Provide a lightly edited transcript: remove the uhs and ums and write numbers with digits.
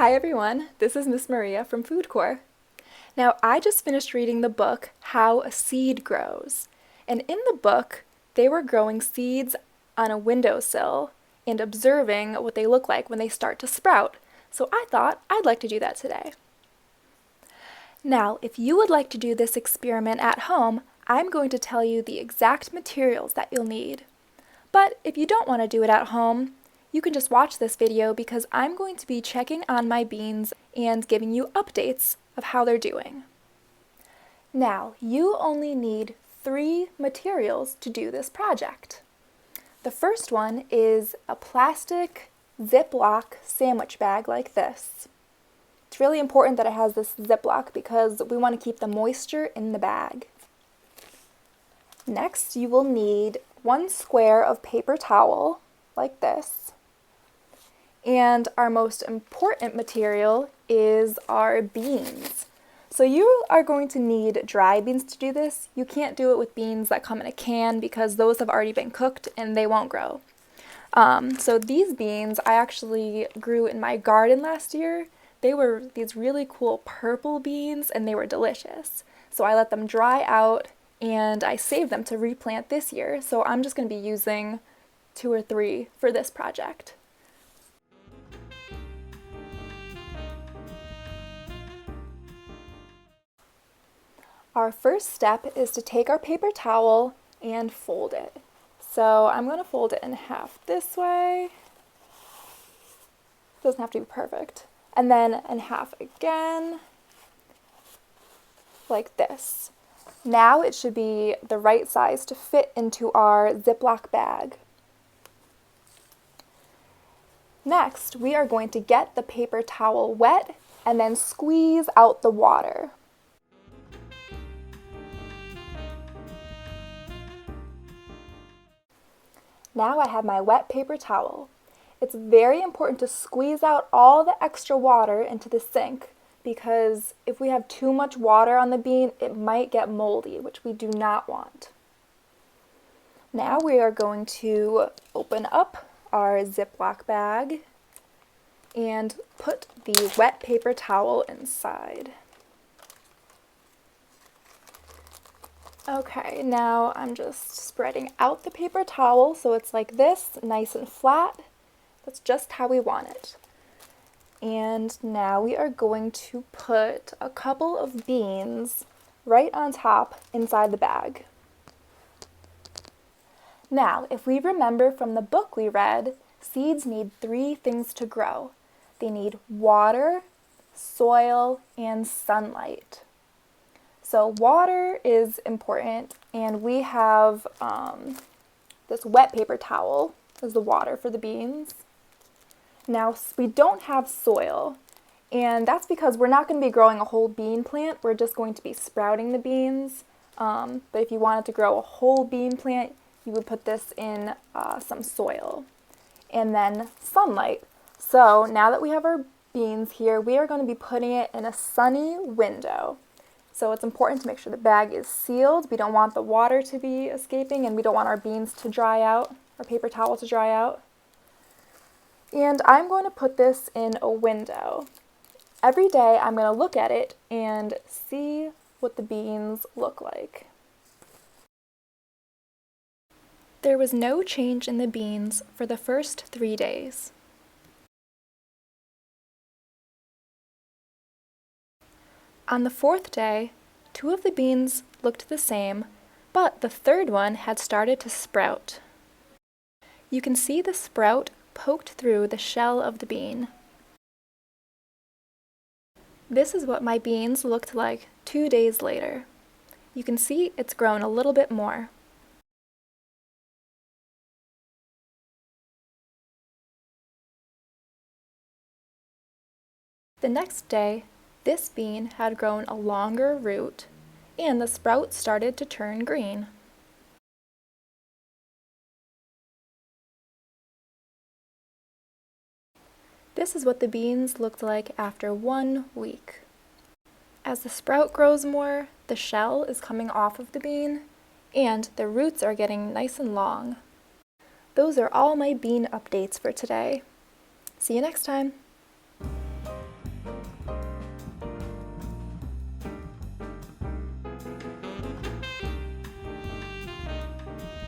Hi everyone, this is Miss Maria from FoodCorps. Now I just finished reading the book, How a Seed Grows. And in the book, they were growing seeds on a windowsill and observing what they look like when they start to sprout. So I thought I'd like to do that today. Now, if you would like to do this experiment at home, I'm going to tell you the exact materials that you'll need. But if you don't want to do it at home, you can just watch this video because I'm going to be checking on my beans and giving you updates of how they're doing. Now, you only need 3 materials to do this project. The first one is a plastic Ziploc sandwich bag like this. It's really important that it has this Ziploc because we want to keep the moisture in the bag. Next, you will need 1 square of paper towel like this. And our most important material is our beans. So you are going to need dry beans to do this. You can't do it with beans that come in a can because those have already been cooked and they won't grow. So these beans I actually grew in my garden last year. They were these really cool purple beans and they were delicious. So I let them dry out and I saved them to replant this year. So I'm just going to be using 2 or 3 for this project. Our first step is to take our paper towel and fold it. So I'm going to fold it in half this way. Doesn't have to be perfect. And then in half again, like this. Now it should be the right size to fit into our Ziploc bag. Next, we are going to get the paper towel wet and then squeeze out the water. Now I have my wet paper towel. It's very important to squeeze out all the extra water into the sink because if we have too much water on the bean, it might get moldy, which we do not want. Now we are going to open up our Ziploc bag and put the wet paper towel inside. Okay, now I'm just spreading out the paper towel so it's like this, nice and flat. That's just how we want it. And now we are going to put a couple of beans right on top inside the bag. Now, if we remember from the book we read, seeds need 3 things to grow. They need water, soil, and sunlight. So water is important, and we have this wet paper towel as the water for the beans. Now we don't have soil, and that's because we're not going to be growing a whole bean plant. We're just going to be sprouting the beans. But if you wanted to grow a whole bean plant, you would put this in some soil. And then sunlight. So now that we have our beans here, we are going to be putting it in a sunny window. So it's important to make sure the bag is sealed. We don't want the water to be escaping and we don't want our beans to dry out, our paper towel to dry out. And I'm going to put this in a window. Every day I'm going to look at it and see what the beans look like. There was no change in the beans for the first 3 days. On the 4th day, 2 of the beans looked the same, but the 3rd one had started to sprout. You can see the sprout poked through the shell of the bean. This is what my beans looked like 2 days later. You can see it's grown a little bit more. The next day, this bean had grown a longer root, and the sprout started to turn green. This is what the beans looked like after 1 week. As the sprout grows more, the shell is coming off of the bean, and the roots are getting nice and long. Those are all my bean updates for today. See you next time!